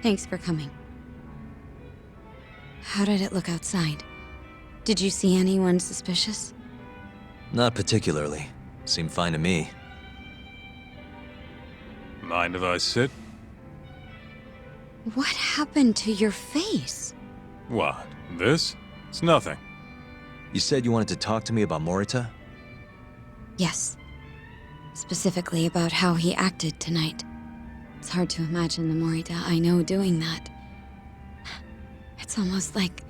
Thanks for coming. How did it look outside? Did you see anyone suspicious? Not particularly. Seemed fine to me. Mind if I sit? What happened to your face? What? This? It's nothing. You said you wanted to talk to me about Morita? Yes. Specifically about how he acted tonight. It's hard to imagine the Morita I know doing that. It's almost like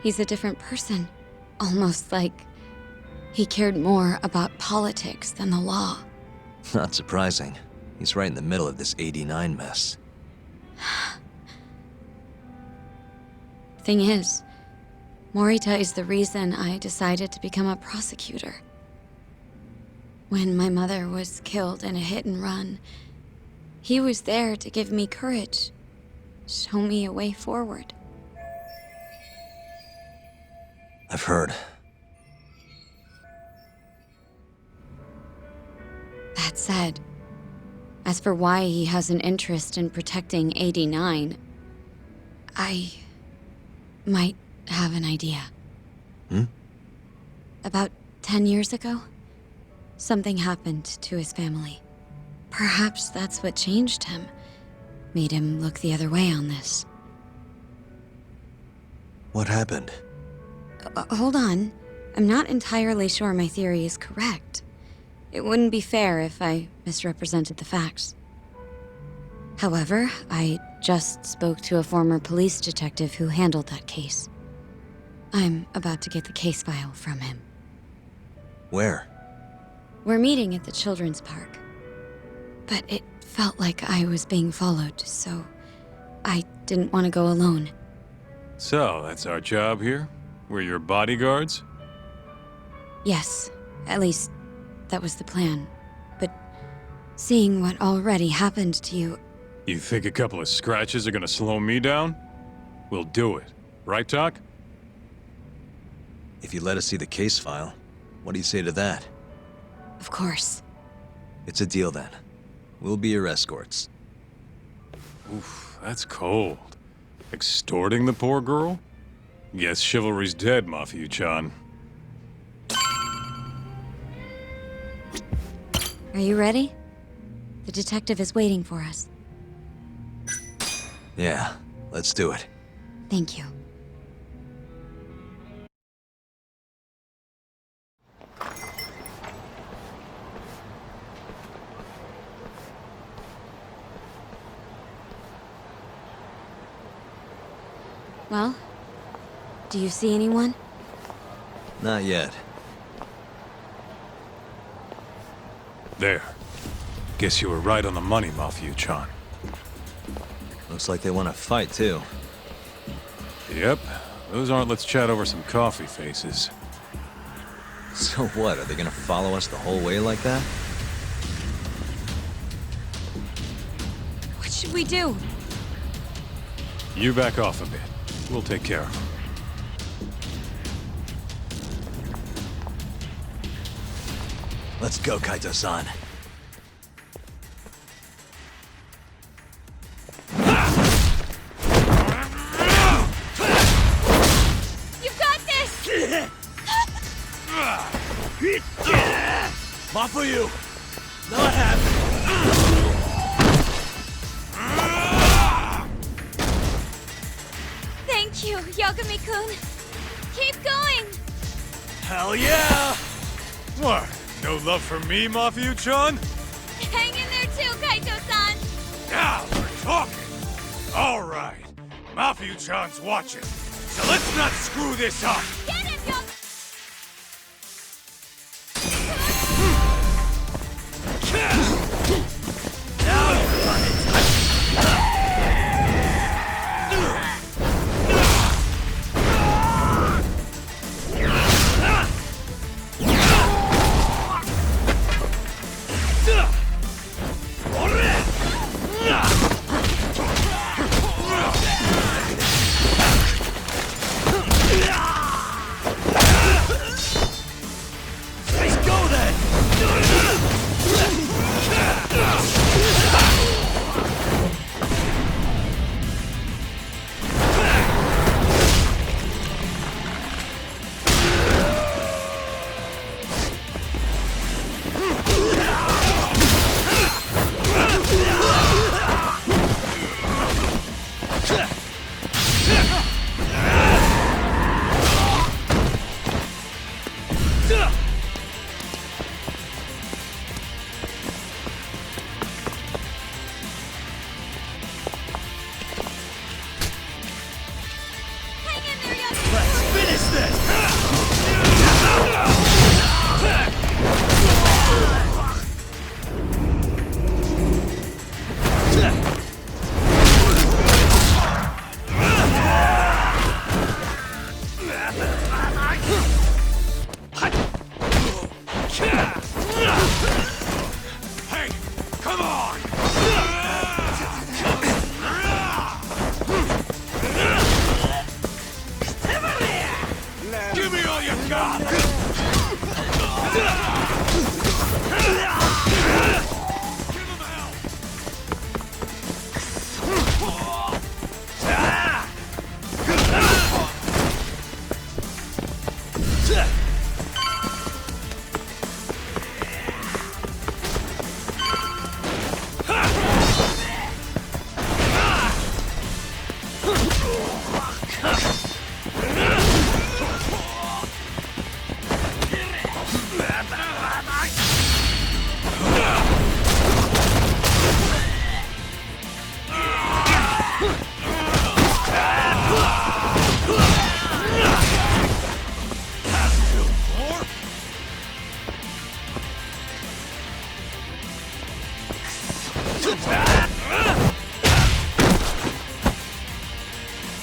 he's a different person. Almost like he cared more about politics than the law. Not surprising. He's right in the middle of this 89 mess. Thing is, Morita is the reason I decided to become a prosecutor. When my mother was killed in a hit and run, he was there to give me courage, show me a way forward. I've heard. That said, as for why he has an interest in protecting 89, I might have an idea. About 10 years ago, something happened to his family. Perhaps that's what changed him, made him look the other way on this. What happened? Hold on. I'm not entirely sure my theory is correct. It wouldn't be fair if I misrepresented the facts. However, I just spoke to a former police detective who handled that case. I'm about to get the case file from him. Where? We're meeting at the children's park. But it felt like I was being followed, so I didn't want to go alone. So, that's our job here? We're your bodyguards? Yes, at least that was the plan. But seeing what already happened to you... You think a couple of scratches are gonna slow me down? We'll do it. Right, Doc? If you let us see the case file, what do you say to that? Of course. It's a deal then. We'll be your escorts. Oof, that's cold. Extorting the poor girl? Guess chivalry's dead, Mafuyu-chan. Are you ready? The detective is waiting for us. Yeah, let's do it. Thank you. Well, do you see anyone? Not yet. There. Guess you were right on the money, Mafuyu-chan. Looks like they want to fight, too. Yep. Those aren't let's chat over some coffee faces. So what, are they gonna follow us the whole way like that? What should we do? You back off a bit. We'll take care of them. Let's go, Kaito-san. You got this! Mafuyu! Not happening! Thank you, Yagami-kun. Keep going! Hell yeah! What? No love for me, Mafuyu-chan? Hang in there too, Kaito-san! Now we're talking! Alright. Mafuyu-chan's watching. So let's not screw this up! Get him, Yag... Now you're running! Hey, come on! Give me all you got! Give him hell!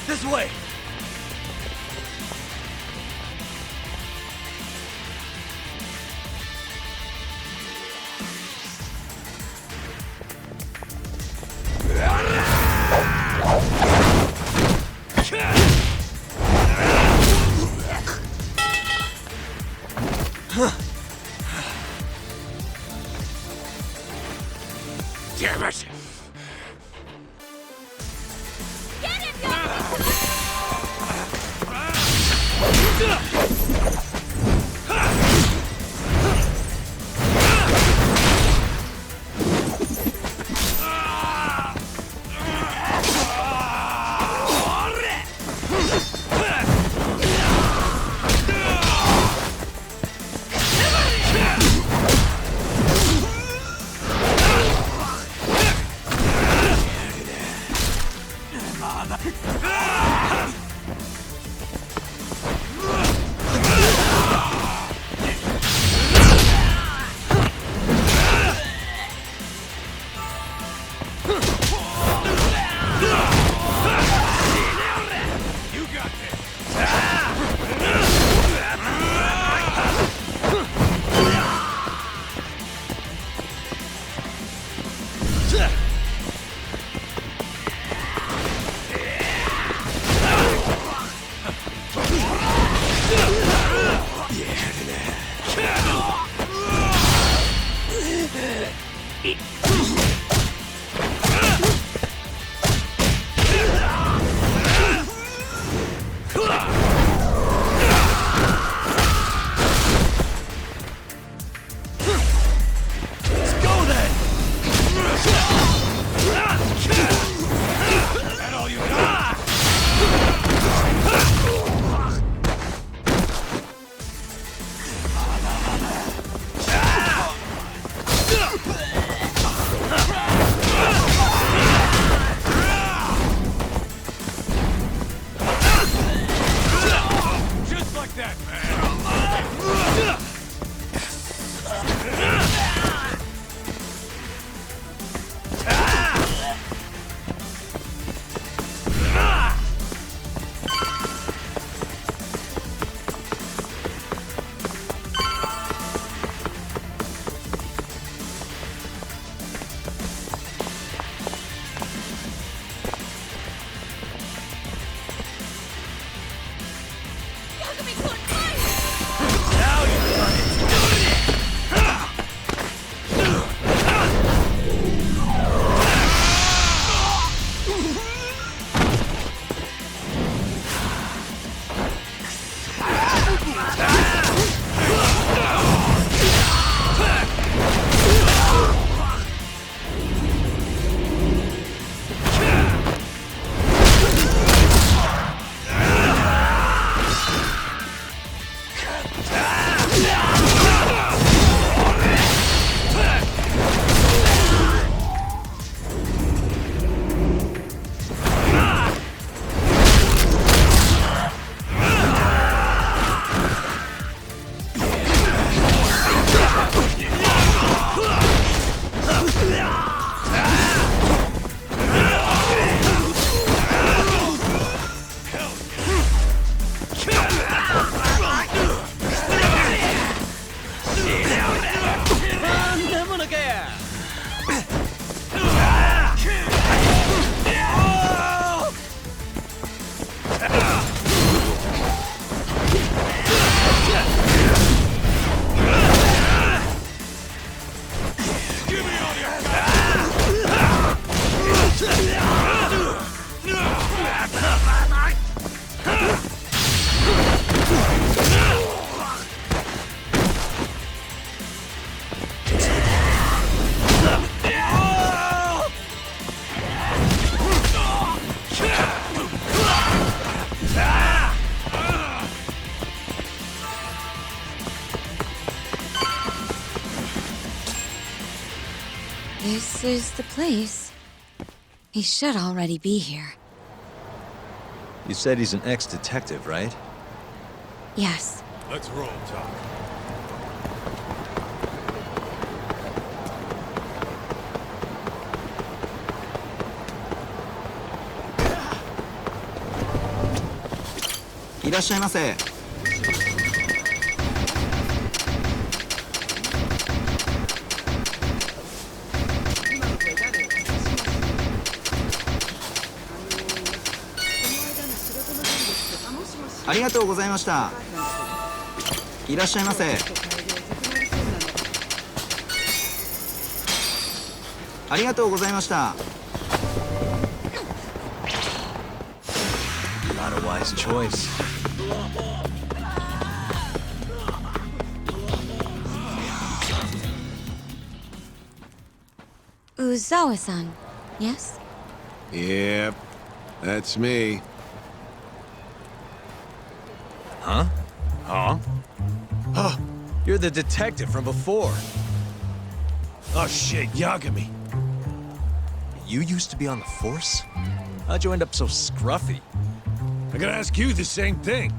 This way! Damn it! You got this! is the place. He should already be here. You said he's an ex-detective, right? Yes. Let's roll, Talk.ありがとうございました。いらっしゃいませ。ありがとうございました。 Not a wise choice. Uzawa-san, yes? Yep, that's me. Huh? Huh? Huh? You're the detective from before. Oh shit, Yagami. You used to be on the force? How'd you end up so scruffy? I gotta ask you the same thing.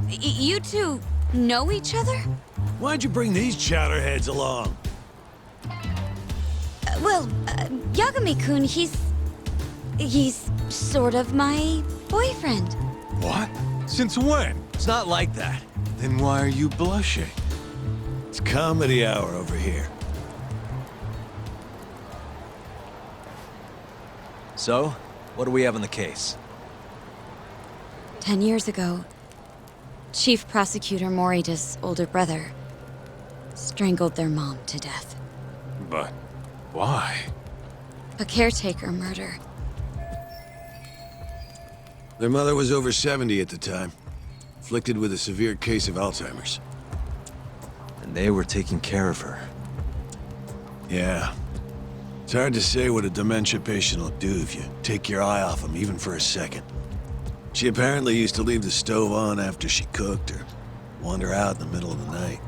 You two know each other? Why'd you bring these chowderheads along? Yagami-kun, he's sort of my boyfriend. What? Since when? It's not like that. Then why are you blushing? It's comedy hour over here. So, what do we have on the case? 10 years ago, Chief Prosecutor Morita's older brother strangled their mom to death. But why? A caretaker murder. Their mother was over 70 at the time, afflicted with a severe case of Alzheimer's. And they were taking care of her. Yeah. It's hard to say what a dementia patient will do if you take your eye off them, even for a second. She apparently used to leave the stove on after she cooked or wander out in the middle of the night.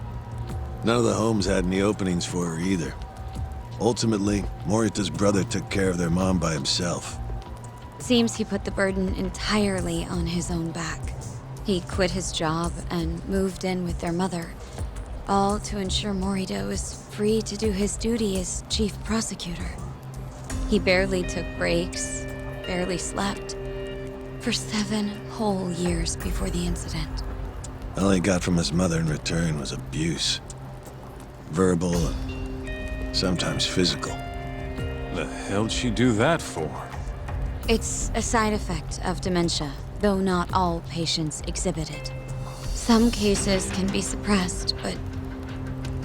None of the homes had any openings for her either. Ultimately, Morita's brother took care of their mom by himself. Seems he put the burden entirely on his own back. He quit his job and moved in with their mother, all to ensure Morita was free to do his duty as chief prosecutor. He barely took breaks, barely slept, for 7 whole years before the incident. All he got from his mother in return was abuse. Verbal and sometimes physical. The hell'd she do that for? It's a side effect of dementia, though not all patients exhibit it. Some cases can be suppressed, but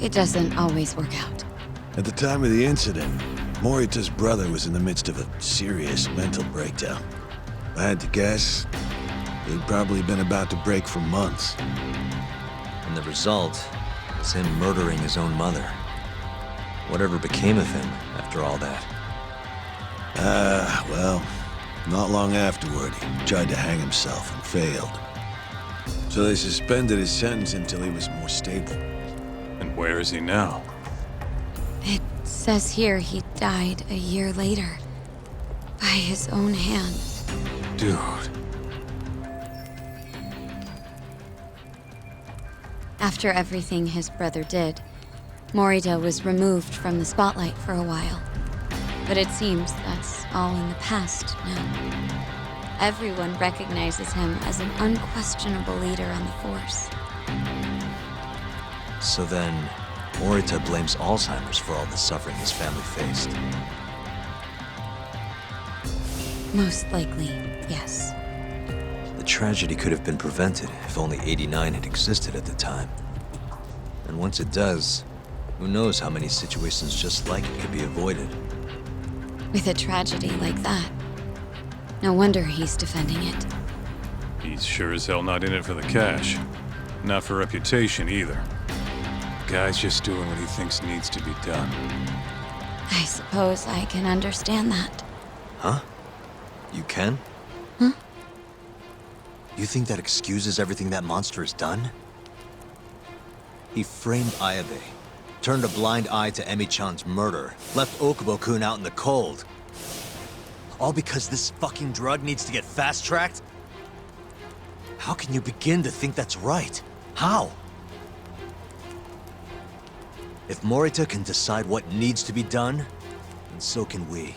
it doesn't always work out. At the time of the incident, Morita's brother was in the midst of a serious mental breakdown. If I had to guess, he'd probably been about to break for months. And the result was him murdering his own mother. Whatever became of him after all that? Well, not long afterward, he tried to hang himself and failed. So they suspended his sentence until he was more stable. And where is he now? It says here he died a year later, by his own hand. Dude. After everything his brother did, Morita was removed from the spotlight for a while. But it seems that's all in the past now. Everyone recognizes him as an unquestionable leader on the force. So then, Morita blames Alzheimer's for all the suffering his family faced. Most likely, yes. The tragedy could have been prevented if only 89 had existed at the time. And once it does, who knows how many situations just like it could be avoided. With a tragedy like that, no wonder he's defending it. He's sure as hell not in it for the cash. Not for reputation either. Guy's just doing what he thinks needs to be done. I suppose I can understand that. Huh? You can? Huh? You think that excuses everything that monster has done? He framed Ayabe, Turned a blind eye to Emi-chan's murder. Left Okubo-kun out in the cold. All because this fucking drug needs to get fast-tracked? How can you begin to think that's right? How? If Morita can decide what needs to be done, then so can we.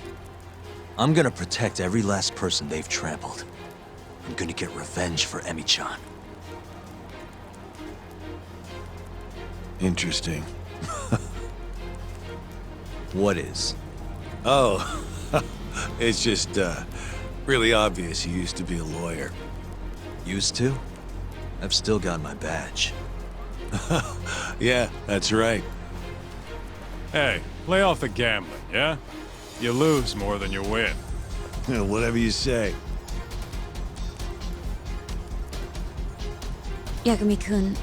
I'm gonna protect every last person they've trampled. I'm gonna get revenge for Emi-chan. Interesting. What is? Oh, it's just, really obvious you used to be a lawyer. Used to? I've still got my badge. Yeah, that's right. Hey, lay off the gambling, yeah? You lose more than you win. Whatever you say. Yagami-kun,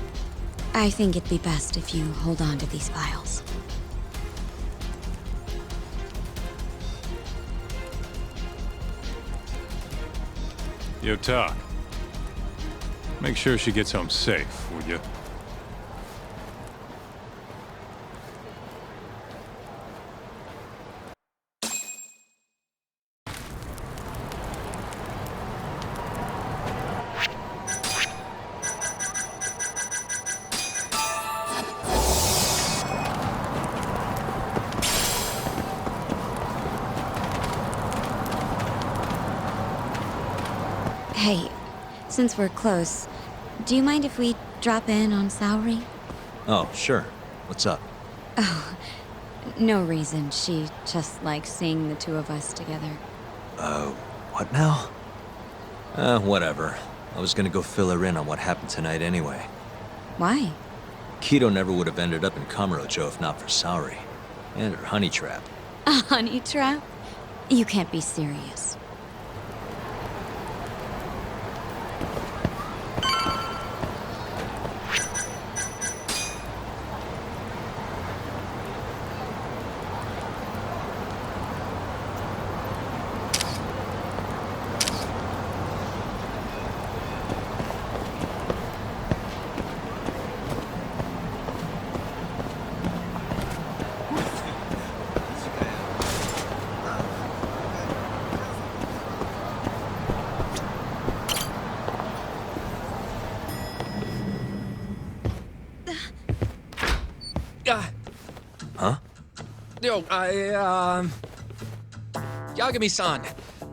I think it'd be best if you hold on to these files. Yo, talk. Make sure she gets home safe, would you? Hey, since we're close, do you mind if we drop in on Saori? Oh, sure. What's up? Oh, no reason. She just likes seeing the two of us together. What now? Whatever. I was gonna go fill her in on what happened tonight anyway. Why? Kaito never would have ended up in Kamurocho if not for Saori. And her honey trap. A honey trap? You can't be serious. Huh? Yo, Yagami-san.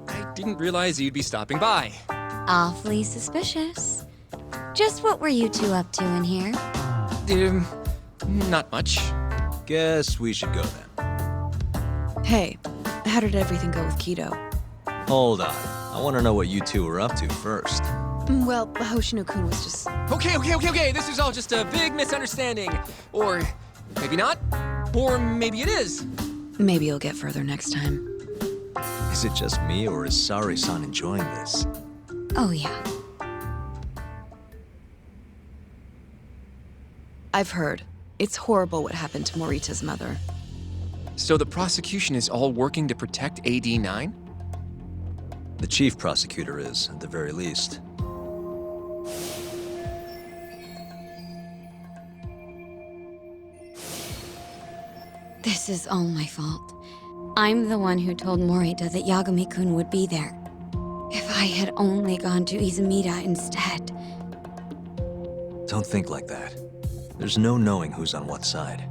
I didn't realize you'd be stopping by. Awfully suspicious. Just what were you two up to in here? Not much. Guess we should go then. Hey, how did everything go with Kaito? Hold on. I want to know what you two were up to first. Well, Hoshino-kun was just... Okay. This is all just a big misunderstanding. Or maybe not. Or maybe it is. Maybe you'll get further next time. Is it just me, or is Saori-san enjoying this? Oh, yeah. I've heard. It's horrible what happened to Morita's mother. So the prosecution is all working to protect AD9? The chief prosecutor is, at the very least. This is all my fault. I'm the one who told Morita that Yagami-kun would be there. If I had only gone to Izumida instead. Don't think like that. There's no knowing who's on what side.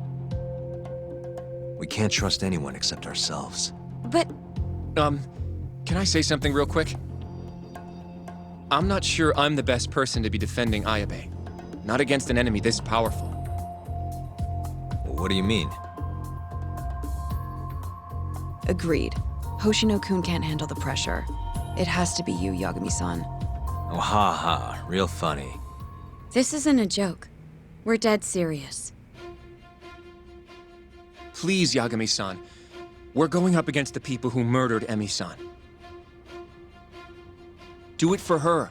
We can't trust anyone except ourselves. But Can I say something real quick? I'm not sure I'm the best person to be defending Ayabe. Not against an enemy this powerful. What do you mean? Agreed. Hoshino-kun can't handle the pressure. It has to be you, Yagami-san. Oh, ha ha. Real funny. this isn't a joke. We're dead serious. Please, Yagami-san. We're going up against the people who murdered Emi-san. Do it for her.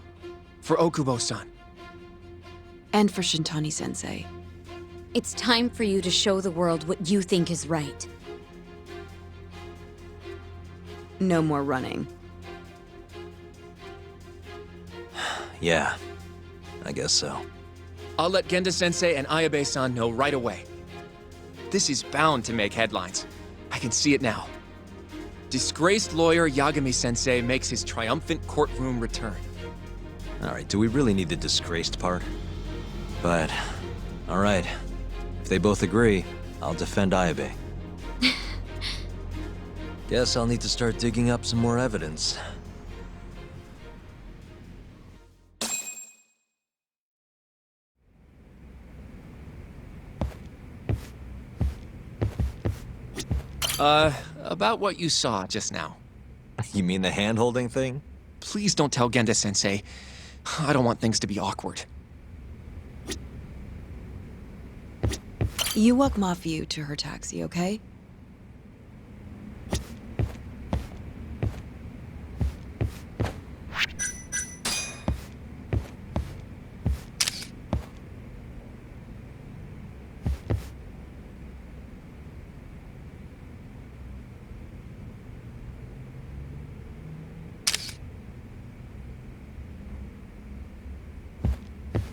For Okubo-san. And for Shintani-sensei. It's time for you to show the world what you think is right. No more running. Yeah, I guess so. I'll let Genda-sensei and Ayabe-san know right away. This is bound to make headlines. I can see it now. Disgraced lawyer Yagami-sensei makes his triumphant courtroom return. Alright, do we really need the disgraced part? But, alright. If they both agree, I'll defend Ayabe. Guess I'll need to start digging up some more evidence. About what you saw just now. You mean the hand-holding thing? Please don't tell Genda-sensei. I don't want things to be awkward. You walk Mafuyu to her taxi, okay?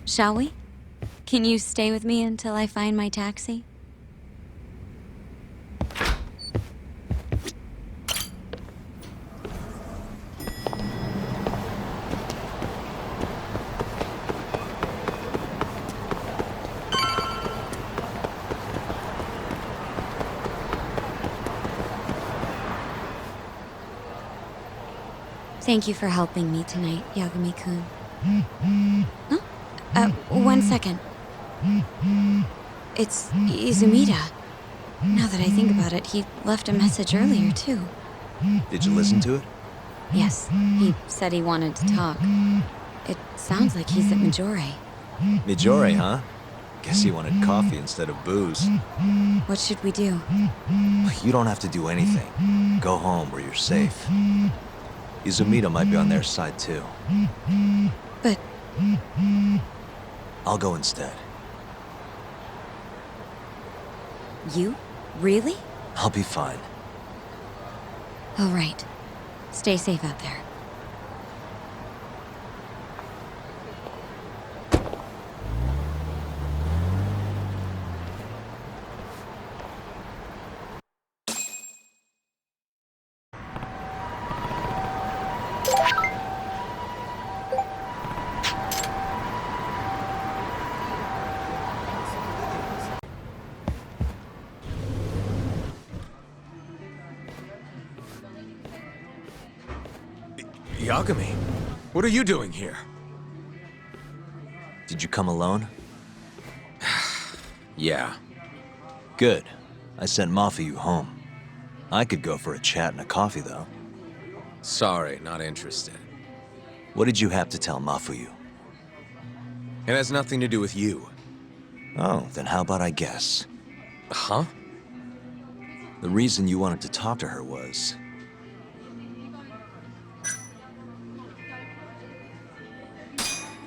Shall we? Can you stay with me until I find my taxi? Thank you for helping me tonight, Yagami-kun. Huh? 1 second. It's Izumida. Now that I think about it, he left a message earlier, too. Did you listen to it? Yes, he said he wanted to talk. It sounds like he's at Majore. Mijore, huh? Guess he wanted coffee instead of booze. What should we do? You don't have to do anything. Go home where you're safe. Izumida might be on their side, too. But I'll go instead. you? Really? I'll be fine. All right. Stay safe out there. Yagami, what are you doing here? Did you come alone? Yeah. Good. I sent Mafuyu home. I could go for a chat and a coffee, though. Sorry, not interested. What did you have to tell Mafuyu? It has nothing to do with you. Oh, then how about I guess? Huh? The reason you wanted to talk to her was...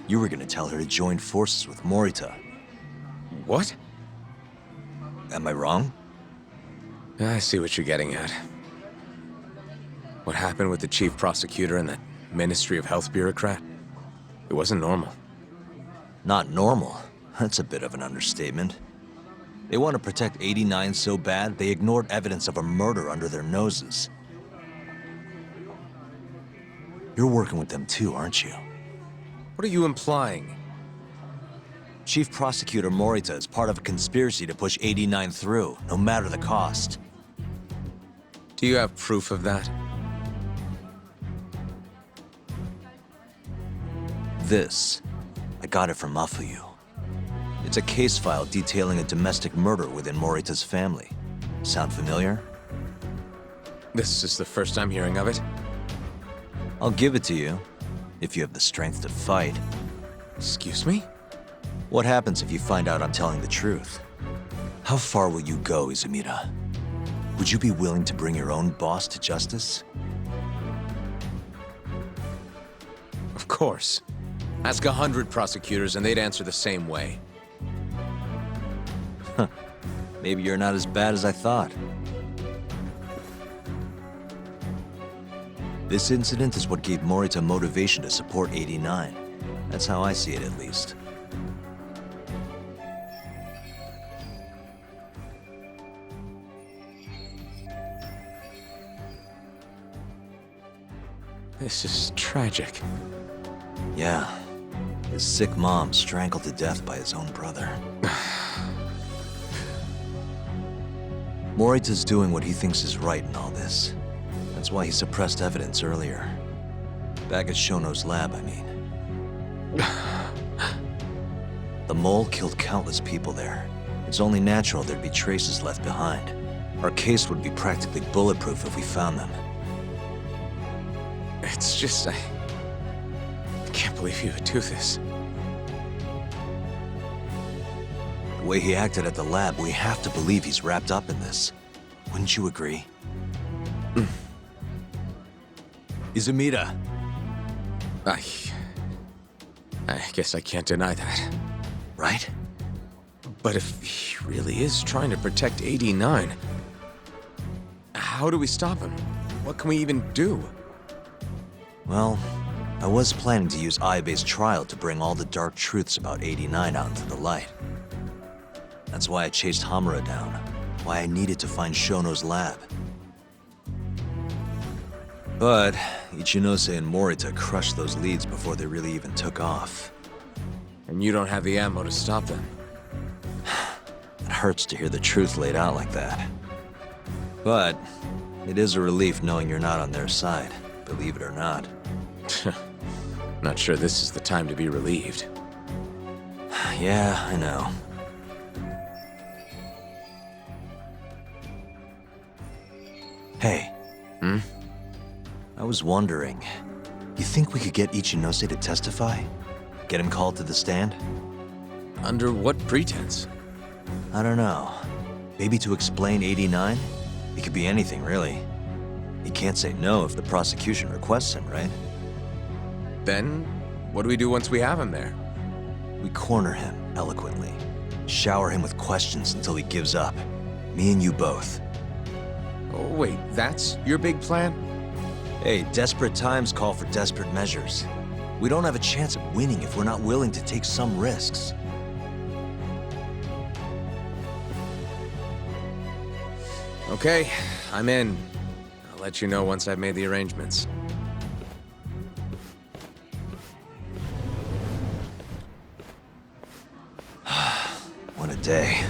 you were gonna tell her to join forces with Morita. What? Am I wrong? I see what you're getting at. What happened with the chief prosecutor and that Ministry of Health bureaucrat? It wasn't normal. Not normal. That's a bit of an understatement. They want to protect 89 so bad, they ignored evidence of a murder under their noses. You're working with them too, aren't you? What are you implying? Chief Prosecutor Morita is part of a conspiracy to push 89 through, no matter the cost. Do you have proof of that? This, I got it from Mafuyu. It's a case file detailing a domestic murder within Morita's family. Sound familiar? This is the first I'm hearing of it. I'll give it to you, if you have the strength to fight. Excuse me? What happens if you find out I'm telling the truth? How far will you go, Izumida? Would you be willing to bring your own boss to justice? Of course. Ask 100 prosecutors and they'd answer the same way. Maybe you're not as bad as I thought. This incident is what gave Morita motivation to support 89. That's how I see it, at least. This is tragic. Yeah. His sick mom strangled to death by his own brother. Morita's doing what he thinks is right in all this. That's why he suppressed evidence earlier. Back at Shono's lab, I mean. The mole killed countless people there. It's only natural there'd be traces left behind. Our case would be practically bulletproof if we found them. It's just, I can't believe you would do this. The way he acted at the lab, we have to believe he's wrapped up in this. Wouldn't you agree? Izumida. I guess I can't deny that. Right? But if he really is trying to protect 89, how do we stop him? What can we even do? Well, I was planning to use Ayabe's trial to bring all the dark truths about 89 out into the light. That's why I chased Hamura down, why I needed to find Shono's lab. But Ichinose and Morita crushed those leads before they really even took off. And you don't have the ammo to stop them. It hurts to hear the truth laid out like that. But it is a relief knowing you're not on their side, believe it or not. Not sure this is the time to be relieved. Yeah, I know. Hey. I was wondering, you think we could get Ichinose to testify? Get him called to the stand? Under what pretense? I don't know. Maybe to explain 89? It could be anything, really. He can't say no if the prosecution requests him, right? Then, what do we do once we have him there? We corner him, eloquently. Shower him with questions until he gives up. Me and you both. Oh, wait, that's your big plan? Hey, desperate times call for desperate measures. We don't have a chance at winning if we're not willing to take some risks. Okay, I'm in. I'll let you know once I've made the arrangements. What a day.